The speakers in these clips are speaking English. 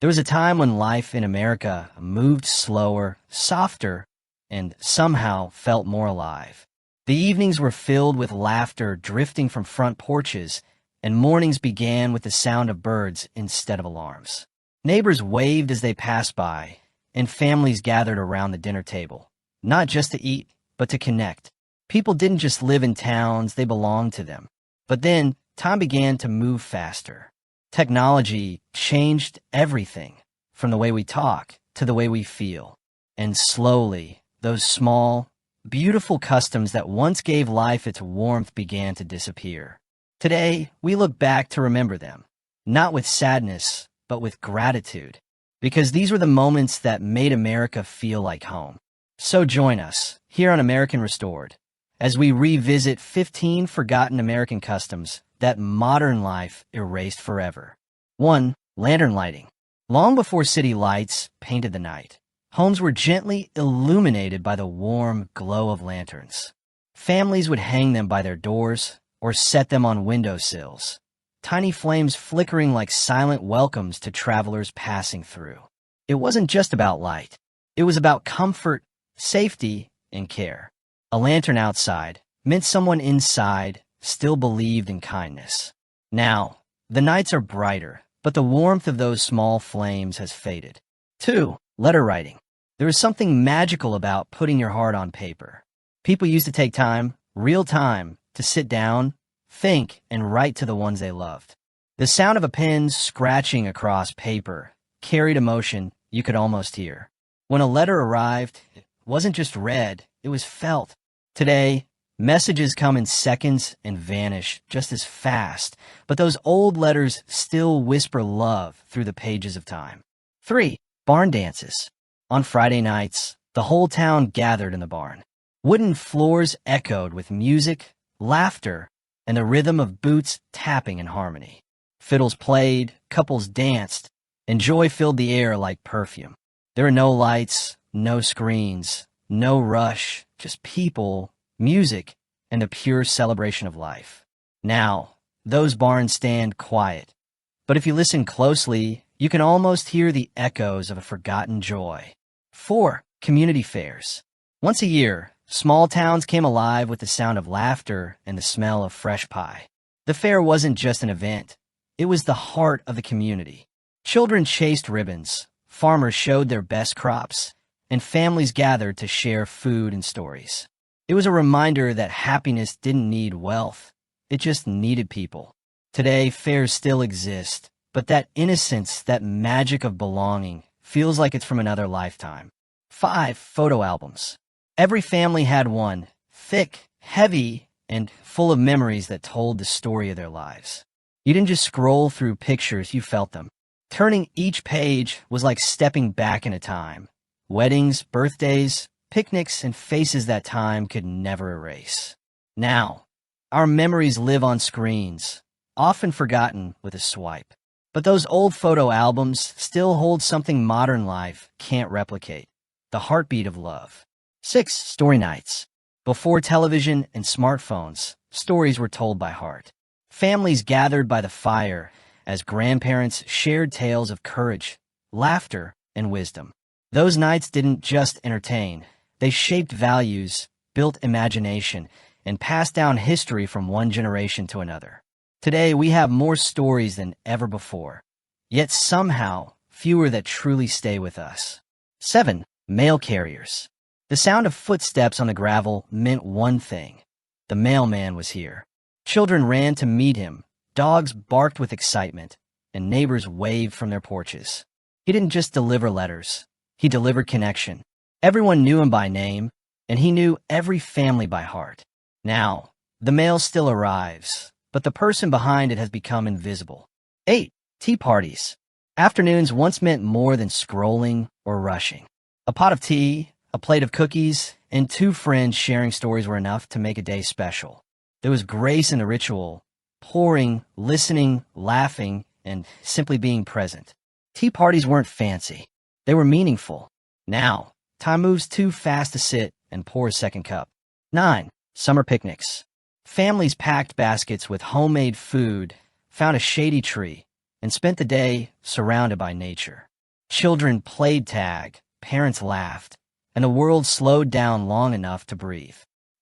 There was a time when life in America moved slower, softer, and somehow felt more alive. The evenings were filled with laughter drifting from front porches, and mornings began with the sound of birds instead of alarms. Neighbors waved as they passed by, and families gathered around the dinner table, not just to eat, but to connect. People didn't just live in towns, they belonged to them. But then, time began to move faster. Technology changed everything, from the way we talk to the way we feel. And slowly, those small, beautiful customs that once gave life its warmth began to disappear. Today, we look back to remember them, not with sadness, but with gratitude, because these were the moments that made America feel like home. So join us, here on American Restored, as we revisit 15 forgotten American customs that modern life erased forever. 1. Lantern lighting. Long before city lights painted the night, homes were gently illuminated by the warm glow of lanterns. Families would hang them by their doors or set them on windowsills, tiny flames flickering like silent welcomes to travelers passing through. It wasn't just about light. It was about comfort, safety, and care. A lantern outside meant someone inside still believed in kindness. Now, the nights are brighter, but the warmth of those small flames has faded. 2. Letter writing. There is something magical about putting your heart on paper. People used to take time, real time, to sit down, think, and write to the ones they loved. The sound of a pen scratching across paper carried emotion you could almost hear. When a letter arrived, it wasn't just read, it was felt. Today, messages come in seconds and vanish just as fast, but those old letters still whisper love through the pages of time. 3. Barn dances. On Friday nights, the whole town gathered in the barn. Wooden floors echoed with music, laughter, and the rhythm of boots tapping in harmony. Fiddles played, couples danced, and joy filled the air like perfume. There were no lights, no screens, no rush, just people, music, and a pure celebration of life. Now, those barns stand quiet, but if you listen closely, you can almost hear the echoes of a forgotten joy. 4. Community fairs. Once a year, small towns came alive with the sound of laughter and the smell of fresh pie. The fair wasn't just an event. It was the heart of the community. Children chased ribbons, farmers showed their best crops, and families gathered to share food and stories. It was a reminder that happiness didn't need wealth. It just needed people. Today, fairs still exist, but that innocence, that magic of belonging, feels like it's from another lifetime. 5. Photo albums. Every family had one, thick, heavy, and full of memories that told the story of their lives. You didn't just scroll through pictures, you felt them. Turning each page was like stepping back in time. Weddings, birthdays, picnics, and faces that time could never erase. Now, our memories live on screens, often forgotten with a swipe. But those old photo albums still hold something modern life can't replicate: the heartbeat of love. 6. Story nights. Before television and smartphones, stories were told by heart. Families gathered by the fire as grandparents shared tales of courage, laughter, and wisdom. Those nights didn't just entertain. They shaped values, built imagination, and passed down history from one generation to another. Today, we have more stories than ever before, yet somehow fewer that truly stay with us. 7. Mail carriers. The sound of footsteps on the gravel meant one thing: the mailman was here. Children ran to meet him, dogs barked with excitement, and neighbors waved from their porches. He didn't just deliver letters, he delivered connection. Everyone knew him by name, and he knew every family by heart. Now, the mail still arrives, but the person behind it has become invisible. 8. Tea parties. Afternoons once meant more than scrolling or rushing. A pot of tea, a plate of cookies, and two friends sharing stories were enough to make a day special. There was grace in the ritual, pouring, listening, laughing, and simply being present. Tea parties weren't fancy. They were meaningful. Now, time moves too fast to sit and pour a second cup. 9. Summer picnics. Families packed baskets with homemade food, found a shady tree, and spent the day surrounded by nature. Children played tag, parents laughed, and the world slowed down long enough to breathe.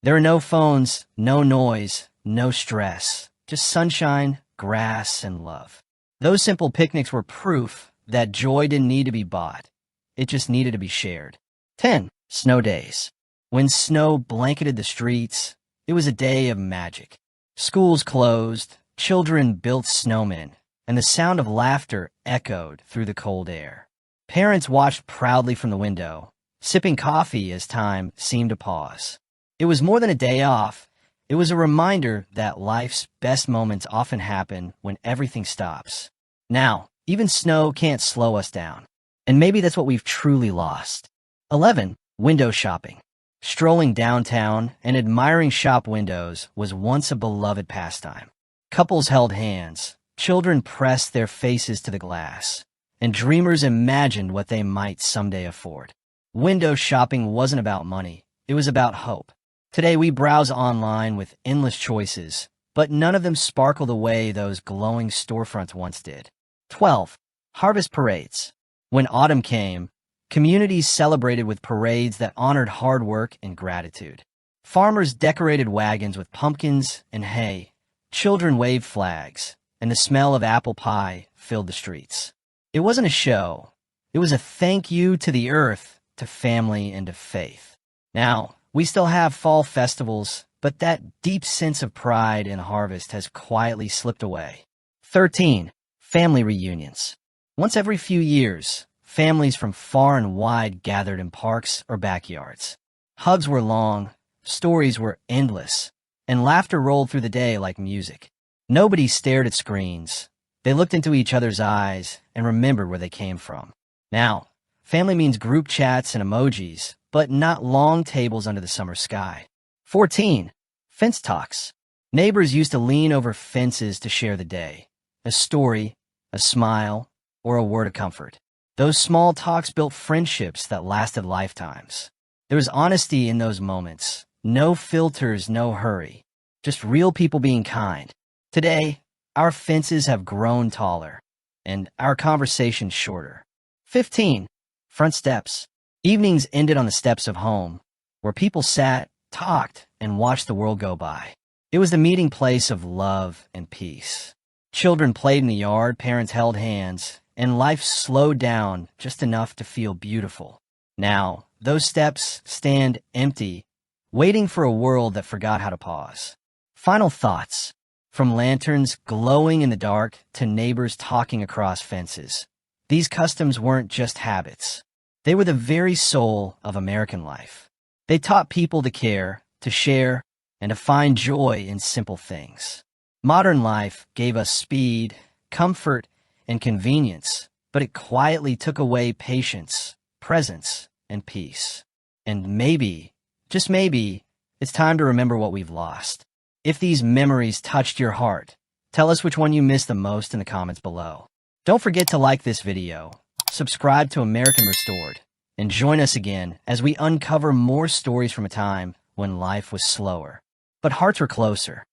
There were no phones, no noise, no stress, just sunshine, grass, and love. Those simple picnics were proof that joy didn't need to be bought. It just needed to be shared. 10. Snow days. When snow blanketed the streets, it was a day of magic. Schools closed, children built snowmen, and the sound of laughter echoed through the cold air. Parents watched proudly from the window, sipping coffee as time seemed to pause. It was more than a day off. It was a reminder that life's best moments often happen when everything stops. Now, even snow can't slow us down. And maybe that's what we've truly lost. 11. Window shopping. Strolling downtown and admiring shop windows was once a beloved pastime. Couples held hands, children pressed their faces to the glass, and dreamers imagined what they might someday afford. Window shopping wasn't about money, it was about hope. Today we browse online with endless choices, but none of them sparkle the way those glowing storefronts once did. 12. Harvest parades. When autumn came, communities celebrated with parades that honored hard work and gratitude. Farmers decorated wagons with pumpkins and hay. Children waved flags, and the smell of apple pie filled the streets. It wasn't a show. It was a thank you to the earth, to family, and to faith. Now, we still have fall festivals, but that deep sense of pride in harvest has quietly slipped away. 13. Family reunions. Once every few years, families from far and wide gathered in parks or backyards. Hugs were long, stories were endless, and laughter rolled through the day like music. Nobody stared at screens. They looked into each other's eyes and remembered where they came from. Now, family means group chats and emojis, but not long tables under the summer sky. 14. Fence talks. Neighbors used to lean over fences to share the day. A story, a smile, or a word of comfort. Those small talks built friendships that lasted lifetimes. There was honesty in those moments. No filters, no hurry. Just real people being kind. Today, our fences have grown taller, and our conversations shorter. 15. Front steps. Evenings ended on the steps of home, where people sat, talked, and watched the world go by. It was the meeting place of love and peace. Children played in the yard, parents held hands, and life slowed down just enough to feel beautiful. Now, those steps stand empty, waiting for a world that forgot how to pause. Final thoughts. From lanterns glowing in the dark to neighbors talking across fences. These customs weren't just habits. They were the very soul of American life. They taught people to care, to share, and to find joy in simple things. Modern life gave us speed, comfort, and convenience, but it quietly took away patience, presence, and peace. And maybe, just maybe, it's time to remember what we've lost. If these memories touched your heart, tell us which one you missed the most in the comments below. Don't forget to like this video, subscribe to American Restored, and join us again as we uncover more stories from a time when life was slower, but hearts were closer.